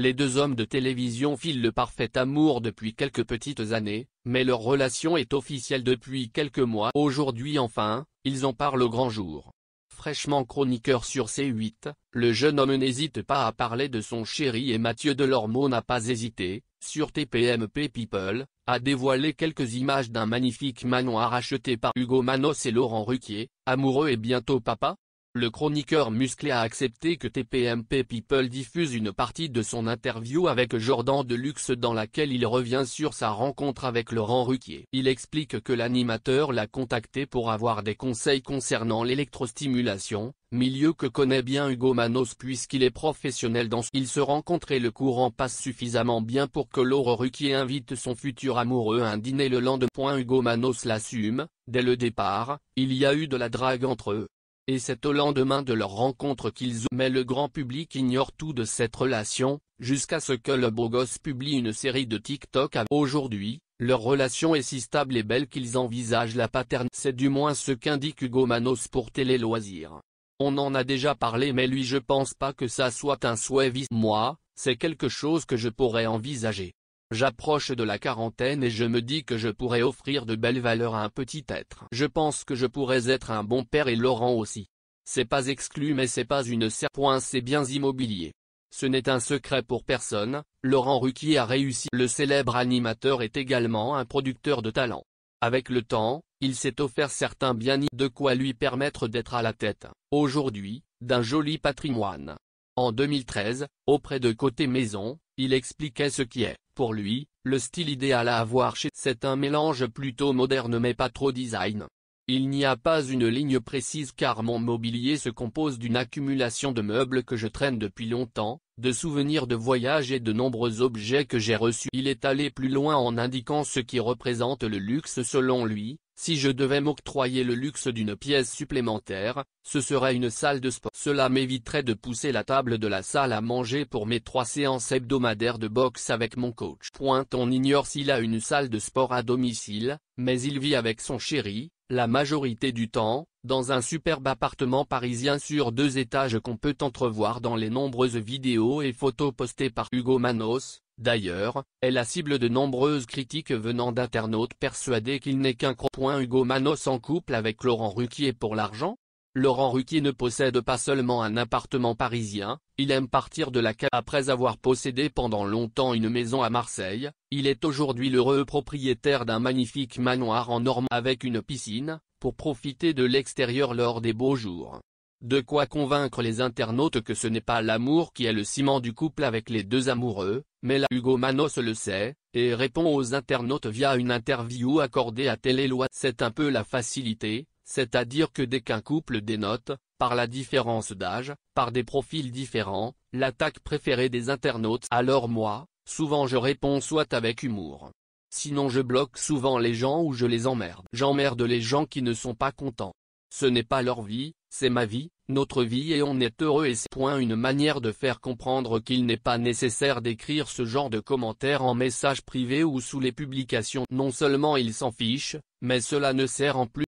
Les deux hommes de télévision filent le parfait amour depuis quelques petites années, mais leur relation est officielle depuis quelques mois. Aujourd'hui enfin, ils en parlent au grand jour. Fraîchement chroniqueur sur C8, le jeune homme n'hésite pas à parler de son chéri et Mathieu Delormeau n'a pas hésité, sur TPMP People, à dévoiler quelques images d'un magnifique manoir acheté par Hugo Manos et Laurent Ruquier, amoureux et bientôt papa. Le chroniqueur musclé a accepté que TPMP People diffuse une partie de son interview avec Jordan Deluxe dans laquelle il revient sur sa rencontre avec Laurent Ruquier. Il explique que l'animateur l'a contacté pour avoir des conseils concernant l'électrostimulation, milieu que connaît bien Hugo Manos puisqu'il est professionnel dans ce. Ils se rencontrent et le courant passe suffisamment bien pour que Laurent Ruquier invite son futur amoureux à un dîner le lendemain. Hugo Manos l'assume, dès le départ, il y a eu de la drague entre eux. Et c'est au lendemain de leur rencontre qu'ils ont. Mais le grand public ignore tout de cette relation, jusqu'à ce que le beau gosse publie une série de TikTok. Aujourd'hui, leur relation est si stable et belle qu'ils envisagent la paternité. C'est du moins ce qu'indique Hugo Manos pour Télé Loisirs. On en a déjà parlé mais lui je pense pas que ça soit un souhait vice. Moi, c'est quelque chose que je pourrais envisager. J'approche de la quarantaine et je me dis que je pourrais offrir de belles valeurs à un petit être. Je pense que je pourrais être un bon père et Laurent aussi. C'est pas exclu mais c'est pas une point c'est biens immobiliers. Ce n'est un secret pour personne, Laurent Ruquier a réussi. Le célèbre animateur est également un producteur de talent. Avec le temps, il s'est offert certains biens de quoi lui permettre d'être à la tête, aujourd'hui, d'un joli patrimoine. En 2013, auprès de Côté Maison, il expliquait ce qui est, pour lui, le style idéal à avoir chez. C'est un mélange plutôt moderne mais pas trop design. Il n'y a pas une ligne précise car mon mobilier se compose d'une accumulation de meubles que je traîne depuis longtemps, de souvenirs de voyage et de nombreux objets que j'ai reçus. Il est allé plus loin en indiquant ce qui représente le luxe selon lui. Si je devais m'octroyer le luxe d'une pièce supplémentaire, ce serait une salle de sport. Cela m'éviterait de pousser la table de la salle à manger pour mes 3 séances hebdomadaires de boxe avec mon coach. On ignore s'il a une salle de sport à domicile, mais il vit avec son chéri, la majorité du temps, dans un superbe appartement parisien sur 2 étages qu'on peut entrevoir dans les nombreuses vidéos et photos postées par Hugo Manos. D'ailleurs, est la cible de nombreuses critiques venant d'internautes persuadés qu'il n'est qu'un croc. Hugo Manos en couple avec Laurent Ruquier pour l'argent? Laurent Ruquier ne possède pas seulement un appartement parisien, il aime partir de la cave. Après avoir possédé pendant longtemps une maison à Marseille, il est aujourd'hui l'heureux propriétaire d'un magnifique manoir en Normandie avec une piscine, pour profiter de l'extérieur lors des beaux jours. De quoi convaincre les internautes que ce n'est pas l'amour qui est le ciment du couple avec les deux amoureux, mais là Hugo Manos le sait, et répond aux internautes via une interview accordée à Télé Loisirs. C'est un peu la facilité, c'est-à-dire que dès qu'un couple dénote, par la différence d'âge, par des profils différents, l'attaque préférée des internautes. Alors moi, souvent je réponds soit avec humour. Sinon je bloque souvent les gens ou je les emmerde. J'emmerde les gens qui ne sont pas contents. Ce n'est pas leur vie, c'est ma vie, notre vie et on est heureux et c'est une manière de faire comprendre qu'il n'est pas nécessaire d'écrire ce genre de commentaires en message privé ou sous les publications. Non seulement ils s'en fichent, mais cela ne sert en plus